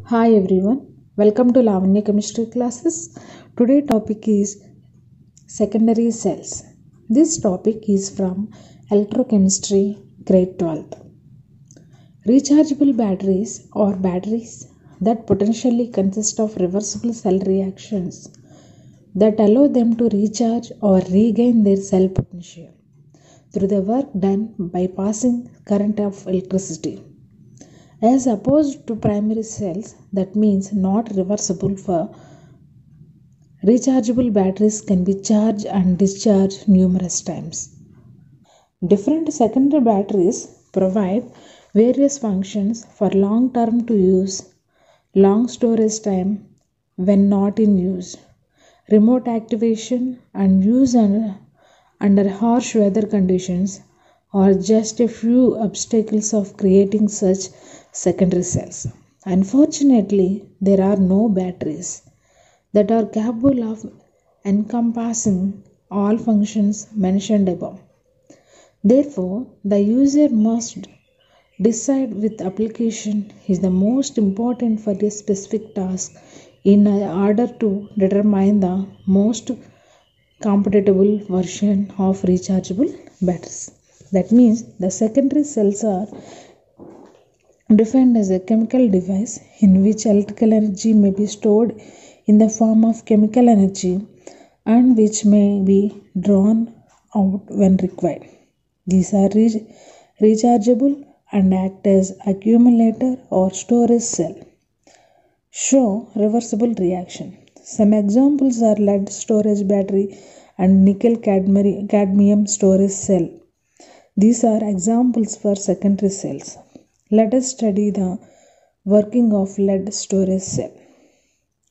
Hi everyone, welcome to Lavanya Chemistry classes. Today topic is secondary cells. This topic is from Electrochemistry grade 12th. Rechargeable batteries or batteries that potentially consist of reversible cell reactions that allow them to recharge or regain their cell potential through the work done by passing current of electricity. As opposed to primary cells, that means not reversible. For rechargeable batteries can be charged and discharged numerous times. Different secondary batteries provide various functions for long term to use, long storage time when not in use, remote activation and use under harsh weather conditions, or just a few obstacles of creating such secondary cells. Unfortunately, there are no batteries that are capable of encompassing all functions mentioned above. Therefore, the user must decide which application is the most important for a specific task in order to determine the most compatible version of rechargeable batteries. That means the secondary cells are defined as a chemical device in which electrical energy may be stored in the form of chemical energy and which may be drawn out when required. These are rechargeable and act as accumulator or storage cell. Show reversible reaction. Some examples are lead storage battery and nickel cadmium storage cell. These are examples for secondary cells. Let us study the working of lead storage cell.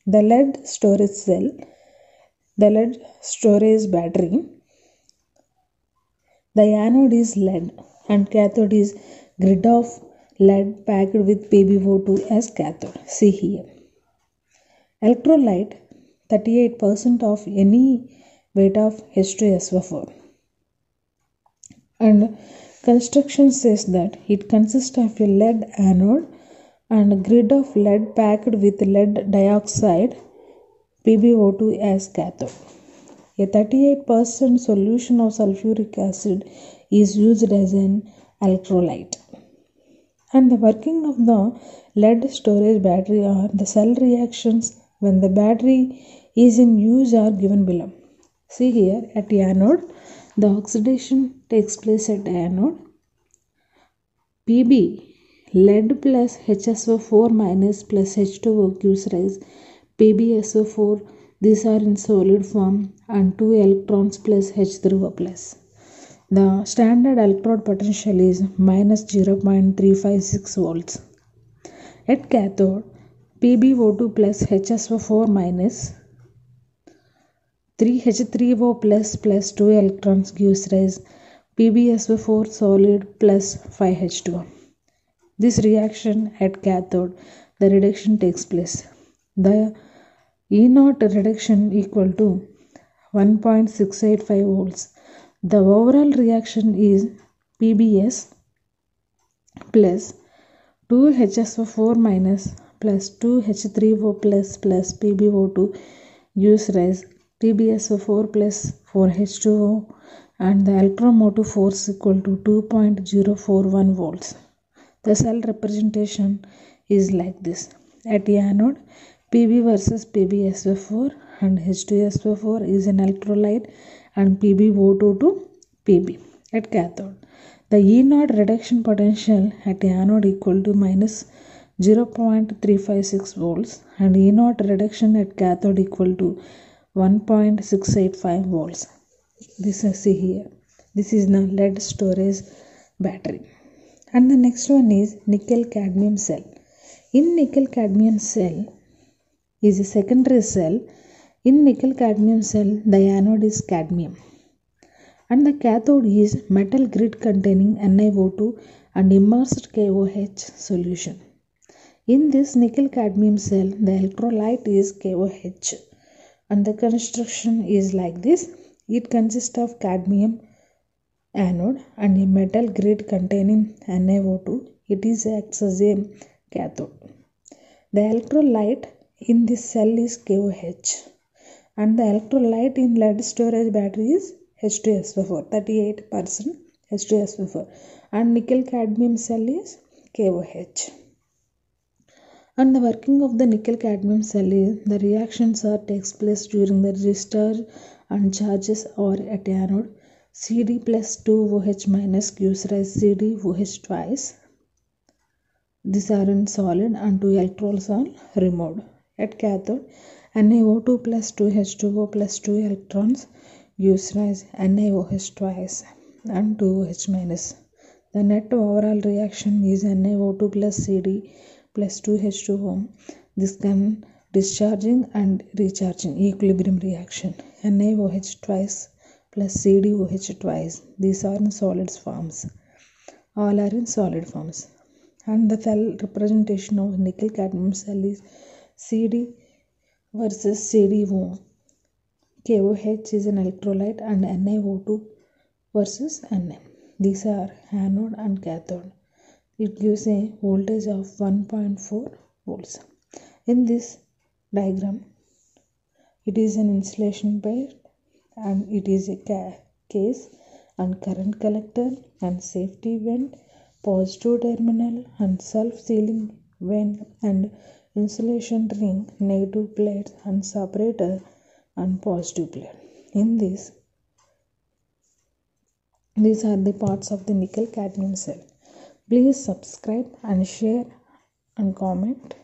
The lead storage battery, the anode is lead and cathode is grid of lead packed with PbO2 as cathode. See here. Electrolyte 38% of any weight of H2SO4. And construction says that it consists of a lead anode and a grid of lead packed with lead dioxide PbO2 as cathode. A 38% solution of sulfuric acid is used as an electrolyte. And the working of the lead storage battery or the cell reactions when the battery is in use are given below. See here at anode, the oxidation takes place at anode. Pb, lead plus HSO4 minus plus H2O gives rise PbSO4. These are in solid form and 2 electrons plus H3O plus. The standard electrode potential is minus 0.356 volts. At cathode, PbO2 plus HSO4 minus 3H3O plus 2 electrons gives rise PbSO4 solid plus 5H2O. This reaction at cathode, the reduction takes place. The E0 reduction equal to 1.685 volts. The overall reaction is PbS plus 2HSO4 minus plus 2H3O plus PbO2 gives rise PbSO4 plus 4H2O and the electromotive force equal to 2.041 volts. The cell representation is like this. At anode, Pb versus PbSO4 and H2SO4 is an electrolyte and PbO2 to Pb. At cathode, the E0 reduction potential at anode equal to minus 0.356 volts and E0 reduction at cathode equal to 1.685 volts. This is see here. This is the lead storage battery. And the next one is nickel cadmium cell. In nickel cadmium cell is a secondary cell. In nickel cadmium cell, the anode is cadmium and the cathode is metal grid containing NiO2 and immersed KOH solution. In this nickel cadmium cell, the electrolyte is KOH and the construction is like this. It consists of cadmium anode and a metal grid containing NiO2. It is acts as a cathode. The electrolyte in this cell is KOH, and the electrolyte in lead storage battery is H2SO4, 38% H2SO4, and nickel cadmium cell is KOH. And the working of the nickel cadmium cell is the reactions takes place during the discharge and charges or at anode. Cd plus 2OH minus gives rise CdOH twice. These are in solid and 2 electrons are removed. At cathode, NaO2 plus 2H2O plus 2 electrons gives rise NaOH twice and 2OH minus. The net overall reaction is NaO2 plus Cd plus 2H2O. This can discharging and recharging equilibrium reaction. NaOH twice plus CdOH twice. These are in solids forms. All are in solid forms. And the cell representation of nickel cadmium cell is Cd versus CdO. KOH is an electrolyte and NaO2 versus Na. These are anode and cathode. It gives a voltage of 1.4 volts. In this diagram, it is an insulation pair and it is a case and current collector and safety vent, positive terminal and self-sealing vent and insulation ring, negative plates and separator and positive plate. In this, these are the parts of the nickel cadmium cell. Please subscribe and share and comment.